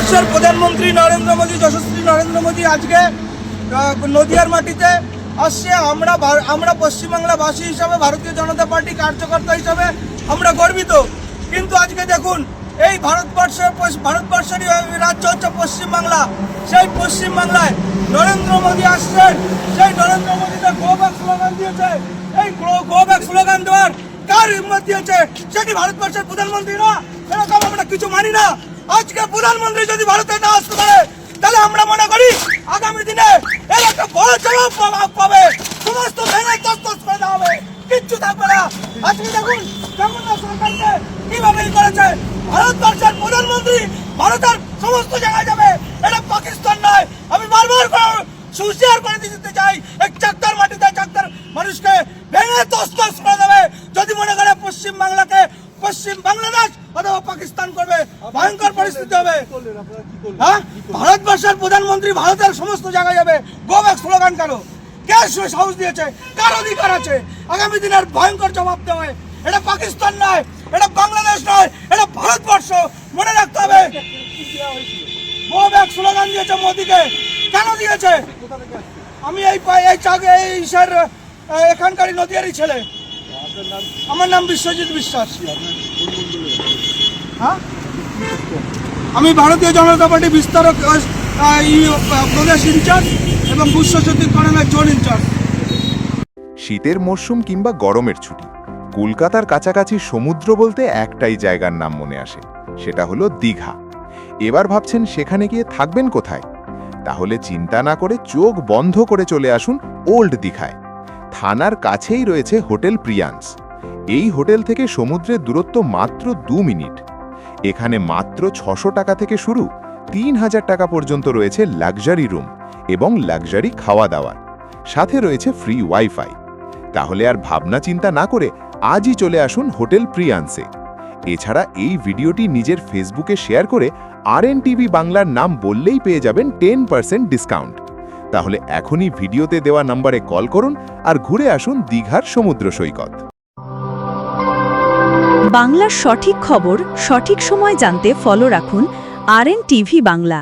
ভারতবর্ষের প্রধানমন্ত্রী নরেন্দ্র মোদী, যশস্বী নরেন্দ্র মোদী আজকে নদিয়ার মাটিতে আসছে। আমরা পশ্চিমবাংলাবাসী হিসাবে, ভারতীয় জনতা পার্টি কার্যকর্তা হিসাবে আমরা গর্বিত। কিন্তু আজকে দেখুন, এই ভারতবর্ষেরই রাজ্য হচ্ছে পশ্চিমবাংলা। সেই পশ্চিমবাংলায় নরেন্দ্র মোদী আসছেন, সেই নরেন্দ্র মোদীকে গো ব্যাক স্লোগান দিয়েছে। এই গো ব্যাক স্লোগান দেওয়ার কার হিম্মত দিয়েছে? সেটি ভারতবর্ষের প্রধানমন্ত্রী না। এরকম আমরা কিছু মানি না। আজকে প্রধানমন্ত্রী যদি ভারতে না আসতে পারে, তাহলে আমরা মনে করি আগামী দিনে এর একটা বড় জবাব পাবে। সমস্ত ভেঙে তছনছ করে দেওয়া হবে, কিচ্ছু থাকবে না। আজকে দেখুন জগন্নাথ সরকারকে কিভাবে করেছে। ভারতবর্ষের প্রধানমন্ত্রী ভারতের সমস্ত জায়গায় যাবে, এটা পাকিস্তান নয়। আমি বারবার সুশিয়ার করে দিতে চাই, এক চাকদার মাটিতে চাকদার মানুষকে ভেঙে তছনছ করে দেবে যদি মনে করে পশ্চিম বাংলাকে পশ্চিম বাংলাদেশ অথবা পাকিস্তান করবে। ভয়ঙ্কর পরিস্থিতি হবে। হ্যাঁ, ভারতবর্ষের প্রধানমন্ত্রী ভারতের সমস্ত জায়গায় যাবে, গো ব্যাক স্লোগান কেন? কে সাহস দিয়েছে? কার অধিকার আছে? আগামী দিনের ভয়ঙ্কর জবাব দেওয়া। এটা পাকিস্তান নয়, এটা বাংলাদেশ নয়, এটা ভারতবর্ষ। মনে রাখতে হবে। গো ব্যাক স্লোগান দিয়েছে মোদীকে। কেন দিয়েছে? আমি এই এখানকারই নদিয়ারই ছেলে। আমার নাম বিশ্বজিৎ বিশ্বাস। হ্যাঁ, আমি ভারতীয় জনতা পার্টি বিস্তারক প্রদেশ ইনচার্জ এবং বুথ সচিব জোন ইনচার্জ। শীতের মরশুম কিংবা গরমের ছুটি, কলকাতার কাছাকাছি সমুদ্র বলতে একটাই জায়গার নাম মনে আসে, সেটা হলো দীঘা। এবার ভাবছেন সেখানে গিয়ে থাকবেন কোথায়? তাহলে চিন্তা না করে চোখ বন্ধ করে চলে আসুন ওল্ড দীঘায়। থানার কাছেই রয়েছে হোটেল প্রিয়ান্স। এই হোটেল থেকে সমুদ্রের দূরত্ব মাত্র 2 মিনিট। এখানে মাত্র 600 টাকা থেকে শুরু 3000 টাকা পর্যন্ত রয়েছে লাক্সারি রুম এবং লাক্সারি খাওয়া দাওয়ার, সাথে রয়েছে ফ্রি ওয়াইফাই। তাহলে আর ভাবনা চিন্তা না করে আজই চলে আসুন হোটেল প্রিয়ান্সে। এছাড়া এই ভিডিওটি নিজের ফেসবুকে শেয়ার করে RNTV বাংলার নাম বললেই পেয়ে যাবেন 10% ডিসকাউন্ট। তাহলে এখনই ভিডিওতে দেওয়া নম্বরে কল করুন আর ঘুরে আসুন দীঘার সমুদ্র সৈকত। বাংলার সঠিক খবর সঠিক সময় জানতে ফলো রাখুন RNTV বাংলা।